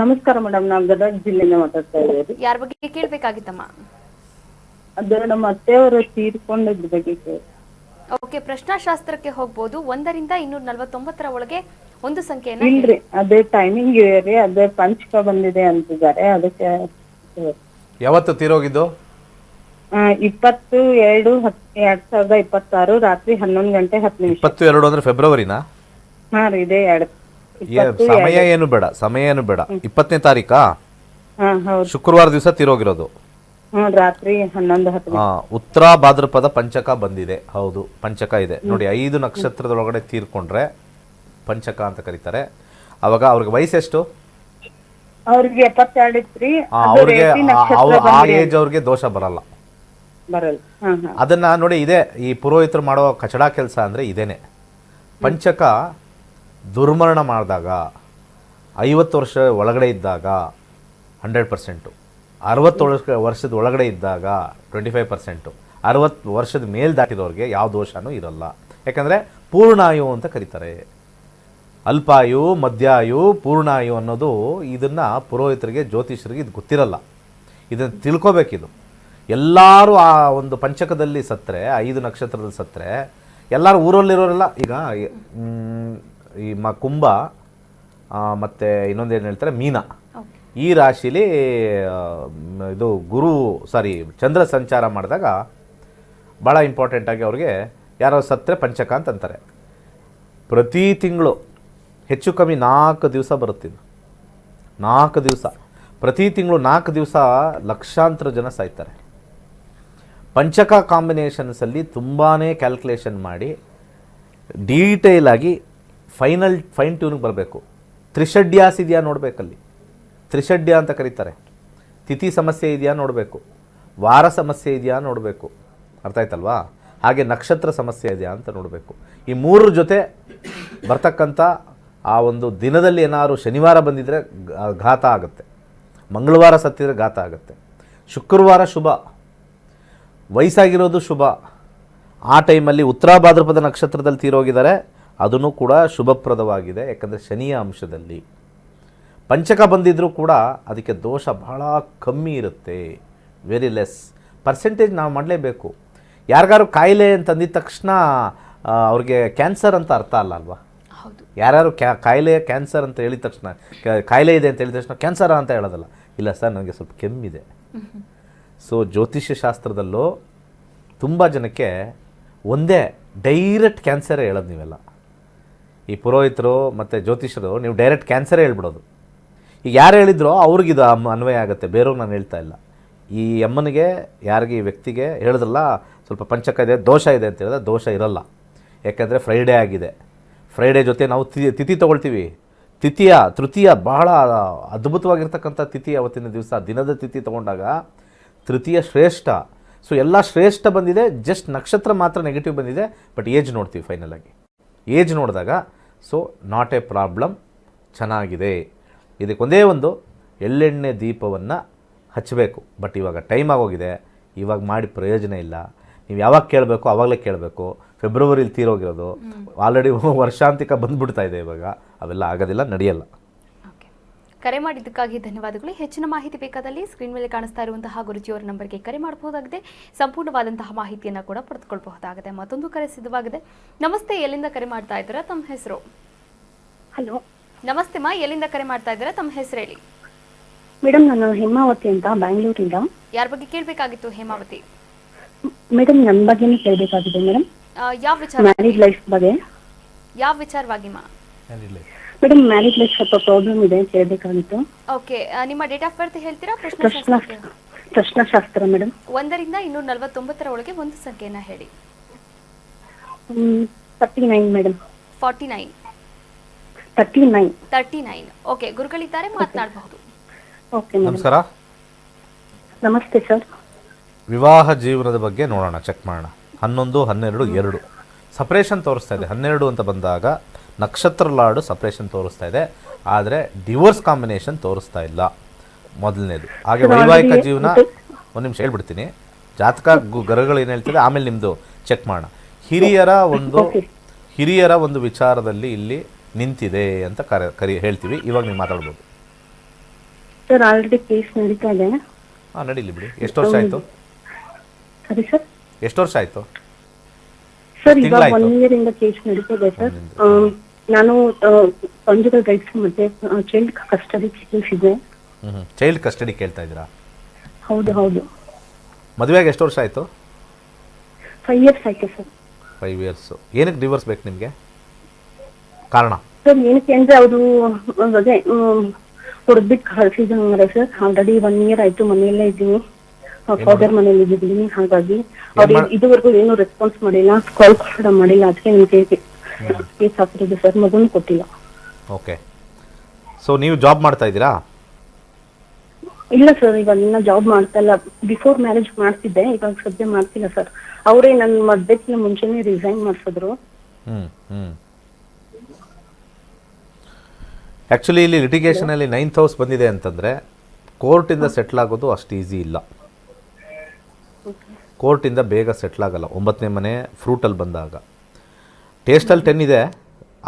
ನಮಸ್ಕಾರ ಮೇಡಮ್, ನಾವು ಗದಗ ಜಿಲ್ಲೆಯಿಂದ ಮಾತಾಡ್ತಾ ಇದ್ದೀವಿ. ಯಾರ ಬಗ್ಗೆ ಕೇಳಬೇಕಾಗಿತ್ತಮ್ಮ? ಅದು ನಮ್ಮ ಅತ್ತೆಯವರು ತೀರ್ಕೊಂಡಿದ್ದ ಬಗ್ಗೆ ಕೇಳಿ. ಓಕೆ, ಪ್ರಶ್ನಾಶಾಸ್ತ್ರಕ್ಕೆ ಹೋಗ್ಬೋದು. 1ರಿಂದ 249 ಒಳಗೆ ಒಂದು ಸಂಖ್ಯೆಯನ್ನು ಇಲ್ರಿ, ಅದೇ ಟೈಮಿಂಗ್ ರೀ, ಅದೇ ಪಂಚಕ ಬಂದಿದೆ ಅಂತಿದ್ದಾರೆ, ಅದಕ್ಕೆ. ಯಾವತ್ತು ತೀರೋಗಿದ್ದು? 22/2/2026 ರಾತ್ರಿ 11 ಗಂಟೆ 10 ನಿಮಿಷ. 22 ಅಂದರೆ ಫೆಬ್ರವರಿನಾ? ಹಾ ರೀ, ಇದೇ ಸಮಯ ಏನು ಬೇಡ, ಸಮಯ ಏನು ಬೇಡ. 20ನೇ ತಾರೀಕಾ? ಹಾ ಹೌದು, ಶುಕ್ರವಾರ ದಿವಸ ತೀರೋಗಿರೋದು. ರಾತ್ರಿ 11:10. ಉತ್ತರ ಭಾದ್ರಪದ ಪಂಚಕ ಬಂದಿದೆ. ಹೌದು, ಪಂಚಕ ಇದೆ ನೋಡಿ. 5 ನಕ್ಷತ್ರದೊಳಗಡೆ ತೀರ್ಕೊಂಡ್ರೆ ಪಂಚಕ ಅಂತ ಕರೀತಾರೆ. ಅವಾಗ ಅವ್ರಿಗೆ ವಯಸ್ಸೆಷ್ಟು? ಅವ್ರಿಗೆ 72 ಇತ್ರಿ. ಅವ್ರಿಗೆ ಆ ಏಜ್ ಅವ್ರಿಗೆ ದೋಷ ಬರಲ್ಲ. ಅದನ್ನ ನೋಡಿ, ಇದೆ ಈ ಪುರೋಹಿತರು ಮಾಡೋ ಕಚಡ ಕೆಲಸ ಅಂದರೆ ಇದೇನೆ. ಪಂಚಕ ದುರ್ಮರಣ ಮಾಡಿದಾಗ 50 ವರ್ಷ ಒಳಗಡೆ ಇದ್ದಾಗ 100%, 60 ವರ್ಷದ ಒಳಗಡೆ ಇದ್ದಾಗ 25%, 60 ವರ್ಷದ ಮೇಲ್ ದಾಟಿದವ್ರಿಗೆ ಯಾವ ದೋಷನೂ ಇರಲ್ಲ. ಯಾಕಂದರೆ ಪೂರ್ಣಾಯು ಅಂತ ಕರೀತಾರೆ. ಅಲ್ಪಾಯು, ಮಧ್ಯಾಯು, ಪೂರ್ಣಾಯು ಅನ್ನೋದು ಇದನ್ನು ಪುರೋಹಿತರಿಗೆ, ಜ್ಯೋತಿಷರಿಗೆ ಇದು ಗೊತ್ತಿರಲ್ಲ. ಇದನ್ನು ತಿಳ್ಕೊಬೇಕಿದು. ಎಲ್ಲರೂ ಆ ಒಂದು ಪಂಚಕದಲ್ಲಿ ಸತ್ತರೆ, 5 ನಕ್ಷತ್ರದಲ್ಲಿ ಸತ್ತರೆ, ಎಲ್ಲರೂ ಊರಲ್ಲಿರೋರೆಲ್ಲ ಈಗ ಈ ಕುಂಭ ಮತ್ತು ಇನ್ನೊಂದೇನು ಹೇಳ್ತಾರೆ ಮೀನ, ಈ ರಾಶಿಲಿ ಇದು ಚಂದ್ರ ಸಂಚಾರ ಮಾಡಿದಾಗ ಭಾಳ ಇಂಪಾರ್ಟೆಂಟಾಗಿ ಅವ್ರಿಗೆ ಯಾರೋ ಸತ್ತರೆ ಪಂಚಕ ಅಂತಂತಾರೆ. ಪ್ರತಿ ತಿಂಗಳು ಹೆಚ್ಚು ಕಮ್ಮಿ 4 ದಿವಸ ಬರುತ್ತಿದ್ದು. 4 ದಿವಸ, ಪ್ರತಿ ತಿಂಗಳು 4 ದಿವಸ ಲಕ್ಷಾಂತರ ಜನ ಸಾಯ್ತಾರೆ. ಪಂಚಕ ಕಾಂಬಿನೇಷನ್ಸಲ್ಲಿ ತುಂಬಾ ಕ್ಯಾಲ್ಕುಲೇಷನ್ ಮಾಡಿ ಡೀಟೇಲಾಗಿ ಫೈನ್ ಟ್ಯೂನ್ಗೆ ಬರಬೇಕು. ತ್ರಿಷಡ್ಯಾಸ್ ಇದೆಯಾ ನೋಡಬೇಕಲ್ಲಿ, ತ್ರಿಷಡ್ಯ ಅಂತ ಕರೀತಾರೆ. ತಿಥಿ ಸಮಸ್ಯೆ ಇದೆಯಾ ನೋಡಬೇಕು, ವಾರ ಸಮಸ್ಯೆ ಇದೆಯಾ ನೋಡಬೇಕು, ಅರ್ಥ ಆಯ್ತಲ್ವಾ? ಹಾಗೆ ನಕ್ಷತ್ರ ಸಮಸ್ಯೆ ಇದೆಯಾ ಅಂತ ನೋಡಬೇಕು. ಈ 3 ಜೊತೆ ಬರ್ತಕ್ಕಂಥ ಆ ಒಂದು ದಿನದಲ್ಲಿ ಏನಾದ್ರು ಶನಿವಾರ ಬಂದಿದ್ದರೆ ಘಾತ ಆಗುತ್ತೆ, ಮಂಗಳವಾರ ಸತ್ತಿದ್ರೆ ಘಾತ ಆಗುತ್ತೆ, ಶುಕ್ರವಾರ ಶುಭ, ವಯಸ್ಸಾಗಿರೋದು ಶುಭ. ಆ ಟೈಮಲ್ಲಿ ಉತ್ತರ ಭಾದ್ರಪದ ನಕ್ಷತ್ರದಲ್ಲಿ ತೀರೋಗಿದ್ದಾರೆ, ಅದನ್ನು ಕೂಡ ಶುಭಪ್ರದವಾಗಿದೆ. ಯಾಕಂದರೆ ಶನಿಯ ಅಂಶದಲ್ಲಿ ಪಂಚಕ ಬಂದಿದ್ದರೂ ಕೂಡ ಅದಕ್ಕೆ ದೋಷ ಬಹಳ ಕಮ್ಮಿ ಇರುತ್ತೆ, ವೆರಿ ಲೆಸ್ ಪರ್ಸೆಂಟೇಜ್ ನಾವು ಮಾಡಲೇಬೇಕು. ಯಾರಿಗಾರು ಕಾಯಿಲೆ ಅಂತಂದಿದ ತಕ್ಷಣ ಅವ್ರಿಗೆ ಕ್ಯಾನ್ಸರ್ ಅಂತ ಅರ್ಥ ಅಲ್ಲ ಅಲ್ವಾ? ಯಾರು ಕಾಯಿಲೆ ಕ್ಯಾನ್ಸರ್ ಅಂತ ಹೇಳಿದ ತಕ್ಷಣ, ಕಾಯಿಲೆ ಇದೆ ಅಂತ ಹೇಳಿದ ತಕ್ಷಣ ಕ್ಯಾನ್ಸರ ಅಂತ ಹೇಳೋದಲ್ಲ. ಇಲ್ಲ ಸರ್, ನನಗೆ ಸ್ವಲ್ಪ ಕೆಮ್ಮಿದೆ. ಸೊ ಜ್ಯೋತಿಷ್ಯ ಶಾಸ್ತ್ರದಲ್ಲೂ ತುಂಬ ಜನಕ್ಕೆ ಒಂದೇ ಡೈರೆಕ್ಟ್ ಕ್ಯಾನ್ಸರೇ ಹೇಳೋದು ನೀವೆಲ್ಲ. ಈ ಪುರೋಹಿತರು ಮತ್ತು ಜ್ಯೋತಿಷರು ನೀವು ಡೈರೆಕ್ಟ್ ಕ್ಯಾನ್ಸರೇ ಹೇಳ್ಬಿಡೋದು. ಈಗ ಯಾರು ಹೇಳಿದ್ರೋ ಅವ್ರಿಗಿದು ಅನ್ವಯ ಆಗುತ್ತೆ, ಬೇರೆಯವ್ರಿಗೆ ನಾನು ಹೇಳ್ತಾ ಇಲ್ಲ. ಈ ಅಮ್ಮನಿಗೆ, ಯಾರಿಗೆ, ಈ ವ್ಯಕ್ತಿಗೆ ಹೇಳಿದ್ರಲ್ಲ ಸ್ವಲ್ಪ ಪಂಚಕ ಇದೆ, ದೋಷ ಇದೆ ಅಂತ ಹೇಳಿದ್ರೆ ದೋಷ ಇರಲ್ಲ. ಯಾಕೆಂದರೆ ಫ್ರೈಡೇ ಆಗಿದೆ. ಫ್ರೈಡೇ ಜೊತೆ ನಾವು ತಿಥಿ ತೊಗೊಳ್ತೀವಿ. ತೃತೀಯ ಬಹಳ ಅದ್ಭುತವಾಗಿರ್ತಕ್ಕಂಥ ತಿಥಿ. ಅವತ್ತಿನ ದಿವಸ ದಿನದ ತಿಥಿ ತೊಗೊಂಡಾಗ ತೃತೀಯ ಶ್ರೇಷ್ಠ. ಸೊ ಎಲ್ಲ ಶ್ರೇಷ್ಠ ಬಂದಿದೆ, ಜಸ್ಟ್ ನಕ್ಷತ್ರ ಮಾತ್ರ ನೆಗೆಟಿವ್ ಬಂದಿದೆ. ಬಟ್ ಏಜ್ ನೋಡ್ತೀವಿ ಫೈನಲಾಗಿ. ಏಜ್ ನೋಡಿದಾಗ ಸೊ ನಾಟ್ ಎ ಪ್ರಾಬ್ಲಮ್, ಚೆನ್ನಾಗಿದೆ. ಇದಕ್ಕೊಂದೇ ಒಂದು ಎಳ್ಳೆಣ್ಣೆ ದೀಪವನ್ನು ಹಚ್ಚಬೇಕು. ಬಟ್ ಇವಾಗ ಟೈಮ್ ಆಗೋಗಿದೆ, ಇವಾಗ ಮಾಡಿ ಪ್ರಯೋಜನ ಇಲ್ಲ. ನೀವು ಯಾವಾಗ ಕೇಳಬೇಕು ಆವಾಗಲೇ ಕೇಳಬೇಕು. ಫೆಬ್ರವರಿಲಿ ತೀರೋಗಿರೋದು, ಆಲ್ರೆಡಿ ವರ್ಷಾಂತಿಕ ಬಂದುಬಿಡ್ತಾ ಇದೆ. ಇವಾಗ ಅವೆಲ್ಲ ಆಗೋದಿಲ್ಲ, ನಡೆಯಲ್ಲ. ಕರೆ ಮಾಡಿದ್ದಕ್ಕಾಗಿ ಧನ್ಯವಾದಗಳು. ಹೆಚ್ಚಿನ ಮಾಹಿತಿ ಬೇಕಾದಲ್ಲಿ ಸ್ಕ್ರೀನ್ ಮೇಲೆ ಕಾಣಿಸ್ತಾ ಇರುವಂತಹ ಗುರುಜಿಯವರ ನಂಬರ್ಗೆ ಕರೆ ಮಾಡಬಹುದಾಗಿದೆ. ಸಂಪೂರ್ಣವಾದಂತಹ ಮಾಹಿತಿಯನ್ನು ಕೂಡ ಪಡೆದುಕೊಳ್ಳಬಹುದಾಗಿದೆ. ಮತ್ತೊಂದು ಕರೆ ಸಿದ್ಧವಾಗಿದೆ. ನಮಸ್ತೆ, ಎಲ್ಲಿಂದ ಕರೆ ಮಾಡ್ತಾ ಇದ್ದೀರಾ? ತಮ್ಮ ಹೆಸರು? ಹಲೋ, ನಮಸ್ತೆ ಮಾ, ಎಲ್ಲಿಂದ ಕರೆ ಮಾಡ್ತಾ ಇದ್ದೀರಾ? ತಮ್ಮ ಹೆಸರು ಹೇಳಿ. ಮೇಡಮ್, ನಾನು ಹೇಮಾವತಿ ಅಂತ, ಬ್ಯಾಂಗ್ಳೂರಿಂದ. ಯಾರ ಬಗ್ಗೆ ಕೇಳಬೇಕಾಗಿತ್ತು ಹೇಮಾವತಿ? ಮೇಡಮ್, ನನ್ನ ಬಗ್ಗೆನೇ ಕೇಳಬೇಕಾಗಿದೆ ಮೇಡಮ್. ಯಾವ ಮ್ಯಾರಿಡ್ ಲೈಫ್ ಬಗ್ಗೆ. ವಿಚಾರವಾಗಿ ಮಾ? ಮೇಡಮ್ ಮ್ಯಾರಿಡ್ ಲೈಫ್ ಸ್ವಲ್ಪ ಪ್ರಾಬ್ಲಮ್ ಇದೆ ಅಂತ ಹೇಳ್ಬೇಕಾಗಿತ್ತು. ಓಕೆ, ನಿಮ್ಮ ಡೇಟ್ ಆಫ್ ಬರ್ತ್ ಹೇಳ್ತೀರಾ? ಪ್ರಶ್ನಾಶಾಸ್ತ್ರ ಮೇಡಮ್. 1 ರಿಂದ 249 ಒಳಗೆ ಒಂದು ಸಂಖ್ಯೆನ ಹೇಳಿ. 39 ಮೇಡಮ್. 49. 39. ಓಕೆ, ಗುರುಗಳಿದ್ದಾರೆ, ಮಾತನಾಡಬಹುದು. Okay madam. ನಮಸ್ಕಾರ. ನಮಸ್ತೆ ಸರ್. ವಿವಾಹ ಜೀವನದ ಬಗ್ಗೆ ನೋಡೋಣ, ಚೆಕ್ ಮಾಡೋಣ. 11, 12, 2 ಸಪ್ರೇಷನ್ ತೋರಿಸ್ತಾ ಇದೆ. 12 ಅಂತ ಬಂದಾಗ ನಕ್ಷತ್ರ ಲಾರ್ಡ್ ಸಪ್ರೇಷನ್ ತೋರಿಸ್ತಾ ಇದೆ, ಆದರೆ ಡಿವೋರ್ಸ್ ಕಾಂಬಿನೇಷನ್ ತೋರಿಸ್ತಾ ಇಲ್ಲ, ಮೊದಲನೇದು. ಹಾಗೆ ವೈವಾಹಿಕ ಜೀವನ, ಒಂದು ನಿಮಿಷ ಹೇಳ್ಬಿಡ್ತೀನಿ, ಜಾತಕ ಗ್ರಹಗಳು ಏನು ಹೇಳ್ತಿದೆ, ಆಮೇಲೆ ನಿಮ್ಮದು ಚೆಕ್ ಮಾಡೋಣ. ಹಿರಿಯರ ಒಂದು ವಿಚಾರದಲ್ಲಿ ಇಲ್ಲಿ ನಿಂತಿದೆ ಅಂತ ಹೇಳ್ತೀವಿ. ಇವಾಗ ನೀವು ಮಾತಾಡ್ಬೋದು. ಸರ್ ಆಲ್ರೆಡಿ ಕೇಸ್ ನಡೀತಾ ಇದೆ. ಹಾಂ, ನಡೀಲಿ ಬಿಡಿ. ಎಷ್ಟು ವರ್ಷ ಆಯಿತು? ಸರಿ ಸರ್. ಎಷ್ಟು ವರ್ಷ ಆಯಿತು ಸರ್? ಈಗ 1 year ಇಂದ ಕೇಸ್ ನಡೀತಾ ಇದೆ ಸರ್. ನಾನು ಕಂಜುಗಲ್ ರೈಟ್ಸ್ ಮತ್ತೆ ಚೈಲ್ಡ್ ಕಸ್ಟಡಿ ಕೇಸ್ ಇದೆ. ಚೈಲ್ಡ್ ಕಸ್ಟಡಿ ಕೇಳ್ತಾ ಇದ್ದೀರಾ? ಹೌದು ಹೌದು. ಮದುವೆಗೆ ಎಷ್ಟು ವರ್ಷ ಆಯಿತು? 5 years ಆಯ್ತು ಸರ್. 5 years. ಏನಕ್ಕೆ ಡಿವೋರ್ಸ್ ಬೇಕು ನಿಮಗೆ? ಕಾರಣ ಸರ್ ಏನಕ್ಕೆ ಅಂದ್ರೆ ಅವರು ಅದೇ ಹೊರಬಿಟ್ಟು ಕಳ್ಸಿದಂಗಾರೆ ಸರ್. ಆಲ್ರೆಡಿ 1 year ಆಯ್ತು ಮನೆಯಲ್ಲೇ ಇದ್ದೀನಿ, ಫಾದರ್ ಮನೇಲಿ ಇದ್ದೀನಿ. ಹಾಗಾಗಿ ಅವ್ರು ಇದುವರೆಗೂ ಏನು ರೆಸ್ಪಾನ್ಸ್ ಮಾಡಿಲ್ಲ, ಕಾಲ್ ಕೂಡ ಮಾಡಿಲ್ಲ. ಅದಕ್ಕೆ ನಿಮ್ಗೆ ಕೇಸ್ ಹಾಕಿರೋದು ಸರ್, ಮಗುನು ಕೊಟ್ಟಿಲ್ಲ. ಓಕೆ. ಸೊ ನೀವು ಜಾಬ್ ಮಾಡ್ತಾ ಇದ್ದೀರಾ? ಇಲ್ಲ ಸರ್, ಇವಾಗ ಇನ್ನ ಜಾಬ್ ಮಾಡ್ತಾ ಇಲ್ಲ. ಬಿಫೋರ್ ಮ್ಯಾರೇಜ್ ಮಾಡ್ತಿದ್ದೆ, ಇವಾಗ ಸದ್ಯ ಮಾಡ್ತಿಲ್ಲ ಸರ್. ಅವರೇ ನನ್ನ ಮದ್ವೆಕ್ಕಿಂತ ಮುಂಚೆನೆ ರಿಸೈನ್ ಮಾಡಿಸಿದ್ರು. ಆ್ಯಕ್ಚುಲಿ ಇಲ್ಲಿ ಲಿಟಿಗೇಷನಲ್ಲಿ 9th ಹೌಸ್ ಬಂದಿದೆ ಅಂತಂದರೆ ಕೋರ್ಟಿಂದ ಸೆಟ್ಲ್ ಆಗೋದು ಅಷ್ಟು ಈಸಿ ಇಲ್ಲ. ಕೋರ್ಟಿಂದ ಬೇಗ ಸೆಟ್ಲ್ ಆಗಲ್ಲ. 9ನೇ ಮನೆ ಫ್ರೂಟಲ್ಲಿ ಬಂದಾಗ ಟೇಸ್ಟಲ್ಲಿ 10 ಇದೆ,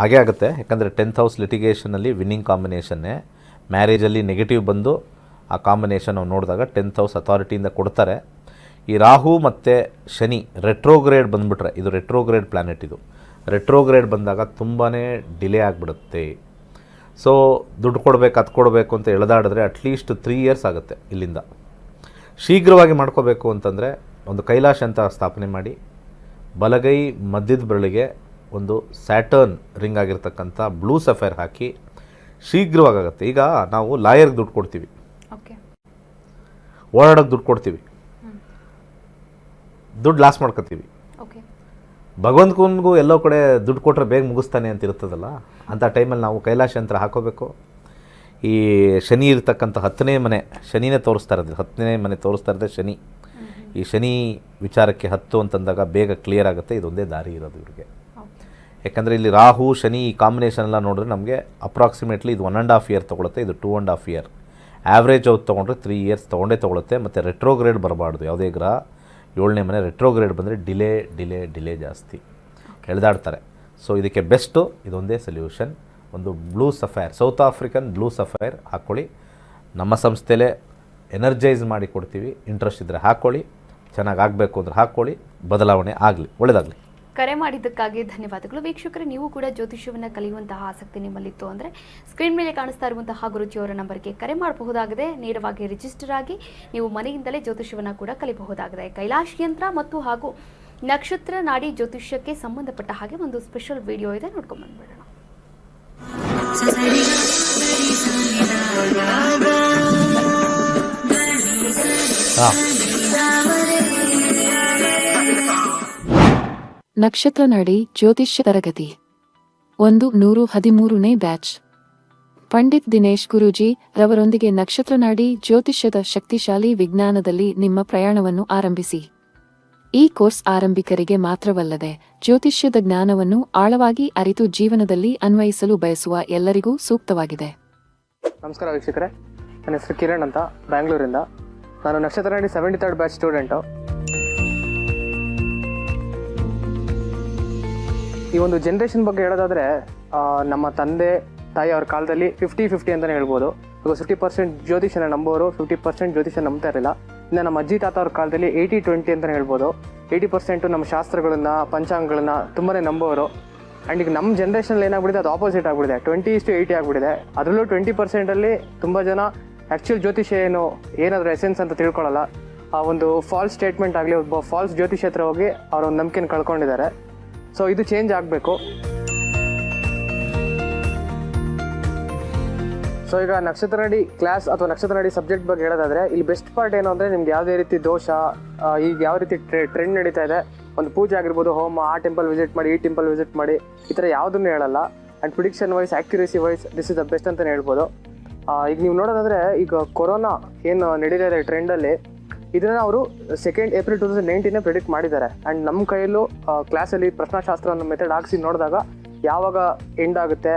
ಹಾಗೇ ಆಗುತ್ತೆ. ಯಾಕಂದರೆ 10th ಹೌಸ್ ಲಿಟಿಗೇಷನಲ್ಲಿ ವಿನ್ನಿಂಗ್ ಕಾಂಬಿನೇಷನ್ನೇ. ಮ್ಯಾರೇಜಲ್ಲಿ ನೆಗೆಟಿವ್ ಬಂದು ಆ ಕಾಂಬಿನೇಷನ್ ನಾವು ನೋಡಿದಾಗ 10th ಹೌಸ್ ಅಥಾರಿಟಿಯಿಂದ ಕೊಡ್ತಾರೆ. ಈ ರಾಹು ಮತ್ತು ಶನಿ ರೆಟ್ರೋಗ್ರೇಡ್ ಬಂದುಬಿಟ್ರೆ, ಇದು ರೆಟ್ರೋಗ್ರೇಡ್ ಪ್ಲ್ಯಾನೆಟ್, ಇದು ರೆಟ್ರೋಗ್ರೇಡ್ ಬಂದಾಗ ತುಂಬಾ ಡಿಲೇ ಆಗಿಬಿಡುತ್ತೆ. ಸೊ ದುಡ್ಡು ಕೊಡಬೇಕು, ಅದು ಕೊಡಬೇಕು ಅಂತ ಎಳೆದಾಡಿದ್ರೆ ಅಟ್ಲೀಸ್ಟ್ 3 years ಆಗುತ್ತೆ. ಇಲ್ಲಿಂದ ಶೀಘ್ರವಾಗಿ ಮಾಡ್ಕೋಬೇಕು ಅಂತಂದರೆ ಒಂದು ಕೈಲಾಶ ಅಂತ ಸ್ಥಾಪನೆ ಮಾಡಿ, ಬಲಗೈ ಮಧ್ಯದ ಬೆರಳಿಗೆ ಒಂದು ಸ್ಯಾಟರ್ನ್ ರಿಂಗ್ ಆಗಿರ್ತಕ್ಕಂಥ ಬ್ಲೂ ಸಫೈರ್ ಹಾಕಿ ಶೀಘ್ರವಾಗುತ್ತೆ. ಈಗ ನಾವು ಲಾಯರ್ಗೆ ದುಡ್ಡು ಕೊಡ್ತೀವಿ, ಓಡಾಡೋಕ್ಕೆ ದುಡ್ಡು ಕೊಡ್ತೀವಿ, ದುಡ್ಡು ಲಾಸ್ ಮಾಡ್ಕೊತೀವಿ. ಭಗವಂತನಿಗೂ ಎಲ್ಲೋ ಕಡೆ ದುಡ್ಡು ಕೊಟ್ಟರೆ ಬೇಗ ಮುಗಿಸ್ತಾನೆ ಅಂತ ಇರ್ತದಲ್ಲ, ಅಂಥ ಟೈಮಲ್ಲಿ ನಾವು ಕೈಲಾಶ ಯಂತ್ರ ಹಾಕೋಬೇಕು. ಈ ಶನಿ ಇರ್ತಕ್ಕಂಥ 10ನೇ ಮನೆ, ಶನಿನೇ ತೋರಿಸ್ತಾ ಇರೋದು, 10ನೇ ಮನೆ ತೋರಿಸ್ತಾ ಇರೋದೇ ಶನಿ. ಈ ಶನಿ ವಿಚಾರಕ್ಕೆ 10 ಅಂತಂದಾಗ ಬೇಗ ಕ್ಲಿಯರ್ ಆಗುತ್ತೆ. ಇದೊಂದೇ ದಾರಿ ಇರೋದು ಇವ್ರಿಗೆ. ಯಾಕಂದರೆ ಇಲ್ಲಿ ರಾಹು ಶನಿ ಈ ಕಾಂಬಿನೇಷನ್ ಎಲ್ಲ ನೋಡಿದ್ರೆ ನಮಗೆ ಅಪ್ರಾಕ್ಸಿಮೇಟ್ಲಿ ಇದು 1.5 year ತೊಗೊಳುತ್ತೆ, ಇದು 2.5 year. ಆ್ಯಾವ್ರೇಜ್ ಔಟ್ ತೊಗೊಂಡ್ರೆ 3 years ತೊಗೊಳುತ್ತೆ. ಮತ್ತು ರೆಟ್ರೋಗ್ರೇಡ್ ಬರಬಾರ್ದು ಯಾವುದೇ ಗ್ರಹ. 7ನೇ ಮನೆ ರೆಟ್ರೋಗ್ರೇಡ್ ಬಂದರೆ ಡಿಲೇ ಜಾಸ್ತಿ, ಎಳೆದಾಡ್ತಾರೆ. ಸೊ ಇದಕ್ಕೆ ಬೆಸ್ಟು ಇದೊಂದೇ ಸೊಲ್ಯೂಷನ್. ಒಂದು blue sapphire, south African blue sapphire ಹಾಕ್ಕೊಳ್ಳಿ. ನಮ್ಮ ಸಂಸ್ಥೆಲೇ ಎನರ್ಜೈಸ್ ಮಾಡಿ ಕೊಡ್ತೀವಿ. ಇಂಟ್ರೆಸ್ಟ್ ಇದ್ದರೆ ಹಾಕ್ಕೊಳ್ಳಿ, ಚೆನ್ನಾಗಿ ಆಗಬೇಕು ಅಂದರೆ ಹಾಕ್ಕೊಳ್ಳಿ, ಬದಲಾವಣೆ ಆಗಲಿ, ಒಳ್ಳೆಯದಾಗಲಿ. ಕರೆ ಮಾಡಿದ್ದಕ್ಕಾಗಿ ಧನ್ಯವಾದಗಳು. ವೀಕ್ಷಕರೇ, ನೀವು ಕೂಡ ಜ್ಯೋತಿಷ್ಯವನ್ನು ಕಲಿಯುವಂತಹ ಆಸಕ್ತಿ ನಿಮ್ಮಲ್ಲಿತ್ತು ಅಂದರೆ ಸ್ಕ್ರೀನ್ ಮೇಲೆ ಕಾಣಿಸ್ತಾ ಇರುವಂತಹ ಗುರುಜಿಯವರ ನಂಬರ್ಗೆ ಕರೆ ಮಾಡಬಹುದಾಗಿದೆ. ನೇರವಾಗಿ ರಿಜಿಸ್ಟರ್ ಆಗಿ ನೀವು ಮನೆಯಿಂದಲೇ ಜ್ಯೋತಿಷ್ಯವನ್ನು ಕೂಡ ಕಲಿಯಬಹುದಾಗಿದೆ. ಕೈಲಾಶ್ ಯಂತ್ರ ಮತ್ತು ಹಾಗೂ ನಕ್ಷತ್ರ ನಾಡಿ ಜ್ಯೋತಿಷ್ಯಕ್ಕೆ ಸಂಬಂಧಪಟ್ಟ ಹಾಗೆ ಒಂದು ಸ್ಪೆಷಲ್ ವಿಡಿಯೋ ಇದೆ, ನೋಡ್ಕೊಂಡು ಬಂದ್ಬಿಡೋಣ. ನಕ್ಷತ್ರ ನಾಡಿ ಜ್ಯೋತಿಷ್ಯ ತರಗತಿ 113ನೇ ಬ್ಯಾಚ್. ಪಂಡಿತ್ ದಿನೇಶ್ ಗುರೂಜಿ ರವರೊಂದಿಗೆ ನಕ್ಷತ್ರ ನಾಡಿ ಜ್ಯೋತಿಷ್ಯದ ಶಕ್ತಿಶಾಲಿ ವಿಜ್ಞಾನದಲ್ಲಿ ನಿಮ್ಮ ಪ್ರಯಾಣವನ್ನು ಆರಂಭಿಸಿ. ಈ ಕೋರ್ಸ್ ಆರಂಭಿಕರಿಗೆ ಮಾತ್ರವಲ್ಲದೆ ಜ್ಯೋತಿಷ್ಯದ ಜ್ಞಾನವನ್ನು ಆಳವಾಗಿ ಅರಿತು ಜೀವನದಲ್ಲಿ ಅನ್ವಯಿಸಲು ಬಯಸುವ ಎಲ್ಲರಿಗೂ ಸೂಕ್ತವಾಗಿದೆ. ನಮಸ್ಕಾರ ವೀಕ್ಷಕರೇ, ನನ್ನ ಹೆಸರು ಕಿರಣ್ ಅಂತ, ಬ್ಯಾಂಗ್ಳೂರಿಂದ. ನಾನು ನಕ್ಷತ್ರ ನಾಡಿ 73rd ಬ್ಯಾಚ್ ಸ್ಟೂಡೆಂಟು. ಈ ಒಂದು ಜನ್ರೇಷನ್ ಬಗ್ಗೆ ಹೇಳೋದಾದರೆ, ನಮ್ಮ ತಂದೆ ತಾಯಿ ಅವ್ರ ಕಾಲದಲ್ಲಿ 50-50 ಅಂತಲೇ ಹೇಳ್ಬೋದು. ಇವಾಗ 50% ಜ್ಯೋತಿಷನ ನಂಬೋರು, 50% ಜ್ಯೋತಿಷ ನಂಬ್ತಾ ಇರಲಿಲ್ಲ. ಇನ್ನು ನಮ್ಮ ಅಜ್ಜಿ ತಾತ ಅವ್ರ ಕಾಲದಲ್ಲಿ 80-20 ಅಂತಲೇ ಹೇಳ್ಬೋದು. 80% ನಮ್ಮ ಶಾಸ್ತ್ರಗಳನ್ನ, ಪಂಚಾಂಗಗಳನ್ನ ತುಂಬಾ ನಂಬೋರು. ಆ್ಯಂಡ್ ಈಗ ನಮ್ಮ ಜನ್ರೇಷನಲ್ಲಿ ಏನಾಗ್ಬಿಟ್ಟಿದೆ, ಅದು ಆಪೋಸಿಟ್ ಆಗಿಬಿಟ್ಟಿದೆ. 20:80 ಆಗಿಬಿಟ್ಟಿದೆ. ಅದರಲ್ಲೂ 20%ಅಲ್ಲಿ ತುಂಬ ಜನ ಆ್ಯಕ್ಚುಯಲ್ ಜ್ಯೋತಿಷ ಏನಾದರೂ ಎಸೆನ್ಸ್ ಅಂತ ತಿಳ್ಕೊಳ್ಳಲ್ಲ. ಆ ಒಂದು ಫಾಲ್ಸ್ ಸ್ಟೇಟ್ಮೆಂಟ್ ಆಗಲಿ, ಒಬ್ಬ ಫಾಲ್ಸ್ ಜ್ಯೋತಿಷ ಹತ್ರ ಹೋಗಿ ಅವರ ಒಂದು ನಂಬಿಕೆನ ಕಳ್ಕೊಂಡಿದ್ದಾರೆ. ಸೊ ಇದು ಚೇಂಜ್ ಆಗಬೇಕು. ಸೊ ಈಗ ನಕ್ಷತ್ರ ನಡಿ ಕ್ಲಾಸ್ ಅಥವಾ ನಕ್ಷತ್ರ ನಡಿ ಸಬ್ಜೆಕ್ಟ್ ಬಗ್ಗೆ ಹೇಳೋದಾದ್ರೆ ಇಲ್ಲಿ ಬೆಸ್ಟ್ ಪಾರ್ಟ್ ಏನು ಅಂದರೆ ನಿಮ್ಗೆ ಯಾವುದೇ ರೀತಿ ದೋಷ, ಈಗ ಯಾವ ರೀತಿ ಟ್ರೆಂಡ್ ನಡೀತಾ ಇದೆ, ಒಂದು ಪೂಜೆ ಆಗಿರ್ಬೋದು, ಹೋಮ, ಆ ಟೆಂಪಲ್ ವಿಸಿಟ್ ಮಾಡಿ, ಈ ಟೆಂಪಲ್ ವಿಸಿಟ್ ಮಾಡಿ, ಈ ಥರ ಯಾವುದನ್ನು ಹೇಳಲ್ಲ. And prediction wise, accuracy wise this is the best ಅಂತಲೇ ಹೇಳ್ಬೋದು. ಈಗ ನೀವು ನೋಡೋದಾದರೆ ಈಗ ಕೊರೋನಾ ಏನು ನಡೀತಾ ಇದೆ ಟ್ರೆಂಡಲ್ಲಿ, ಇದನ್ನು ಅವರು 2 ಏಪ್ರಿಲ್ 2019 ಪ್ರಿಡಿಕ್ಟ್ ಮಾಡಿದ್ದಾರೆ. ಆ್ಯಂಡ್ ನಮ್ಮ ಕೈಯಲ್ಲೂ ಕ್ಲಾಸಲ್ಲಿ ಪ್ರಶ್ನಾಶಾಸ್ತ್ರ ಅನ್ನೋ ಮೆಥಡ್ ಹಾಕಿಸಿ ನೋಡಿದಾಗ ಯಾವಾಗ ಎಂಡ್ ಆಗುತ್ತೆ,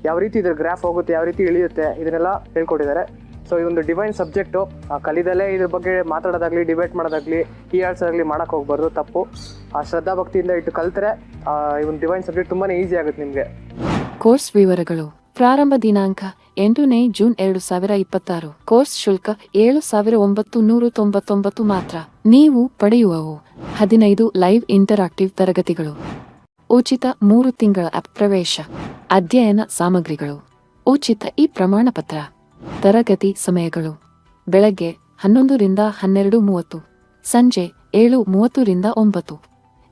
ಯಾವ ರೀತಿ ಇದ್ರ ಗ್ರಾಫ್ ಹೋಗುತ್ತೆ, ಯಾವ ರೀತಿ ಇಳಿಯುತ್ತೆ, ಇದನ್ನೆಲ್ಲ ಹೇಳ್ಕೊಟ್ಟಿದ್ದಾರೆ. ಸೊ ಈ ಒಂದು ಡಿವೈನ್ ಸಬ್ಜೆಕ್ಟು ಕಲಿದಲ್ಲೇ ಇದ್ರ ಬಗ್ಗೆ ಮಾತಾಡೋದಾಗಲಿ, ಡಿಬೇಟ್ ಮಾಡೋದಾಗಲಿ, ಹೀಯಾಳ್ಸೋದಾಗಲಿ ಮಾಡೋಕ್ಕೆ ಹೋಗ್ಬಾರ್ದು, ತಪ್ಪು. ಶ್ರದ್ಧಾ ಭಕ್ತಿಯಿಂದ ಇಟ್ಟು ಕಲ್ತರೆ ಈ ಒಂದು ಡಿವೈನ್ ಸಬ್ಜೆಕ್ಟ್ ತುಂಬಾ ಈಸಿ ಆಗುತ್ತೆ ನಿಮಗೆ. ಕೋರ್ಸ್ ವಿವರಗಳು. ಪ್ರಾರಂಭ ದಿನಾಂಕ 8ನೇ ಜೂನ್ 2026. ಕೋರ್ಸ್ ಶುಲ್ಕ 7,999 ಮಾತ್ರ. ನೀವು ಪಡೆಯುವವು 15 ಲೈವ್ ಇಂಟರಾಕ್ಟಿವ್ ತರಗತಿಗಳು, ಉಚಿತ 3 ತಿಂಗಳ ಆಪ್ ಪ್ರವೇಶ, ಅಧ್ಯಯನ ಸಾಮಗ್ರಿಗಳು, ಉಚಿತ ಈ ಪ್ರಮಾಣ ಪತ್ರ. ತರಗತಿ ಸಮಯಗಳು: ಬೆಳಗ್ಗೆ 11 ರಿಂದ 12:30, ಸಂಜೆ 7:30 ರಿಂದ 9.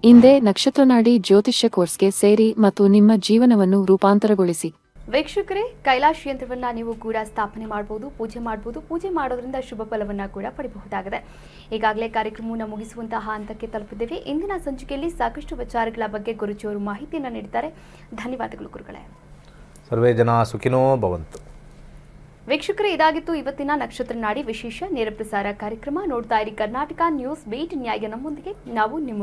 ಇಂದೇ ನಕ್ಷತ್ರನಾಡಿ ಜ್ಯೋತಿಷ್ಯ ಕೋರ್ಸ್ಗೆ ಸೇರಿ ಮತ್ತು ನಿಮ್ಮ ಜೀವನವನ್ನು ರೂಪಾಂತರಗೊಳಿಸಿ. ವೀಕ್ಷಕರೇ, ಕೈಲಾಶ್ ಯಂತ್ರವನ್ನ ನೀವು ಕೂಡ ಸ್ಥಾಪನೆ ಮಾಡಬಹುದು, ಪೂಜೆ ಮಾಡಬಹುದು. ಪೂಜೆ ಮಾಡೋದ್ರಿಂದ ಶುಭ ಫಲವನ್ನ ಕೂಡ ಪಡೆಯಬಹುದಾಗಿದೆ. ಈಗಾಗಲೇ ಕಾರ್ಯಕ್ರಮವನ್ನು ಮುಗಿಸುವಂತಹ ಹಂತಕ್ಕೆ ತಲುಪಿದ್ದೇವೆ. ಇಂದಿನ ಸಂಚಿಕೆಯಲ್ಲಿ ಸಾಕಷ್ಟು ವಿಚಾರಗಳ ಬಗ್ಗೆ ಗುರುಜಿಯವರು ಮಾಹಿತಿಯನ್ನು ನೀಡಿದ್ದಾರೆ. ಧನ್ಯವಾದಗಳು ಗುರುಗಳೇ. ಸರ್ವೇ ಜನ ಸುಖಿನೋ ಭವಂತು. ವೀಕ್ಷಕರೇ, ಇದಾಗಿತ್ತು ಇವತ್ತಿನ ನಕ್ಷತ್ರ ನಾಡಿ ವಿಶೇಷ ನೇರ ಪ್ರಸಾರ ಕಾರ್ಯಕ್ರಮ. ನೋಡ್ತಾ ಇರಿ ಕರ್ನಾಟಕ ನ್ಯೂಸ್ ಬೀಟ್. ನ್ಯಾಯ ನಮ್ಮೊಂದಿಗೆ, ನಾವು ನಿಮ್ಮ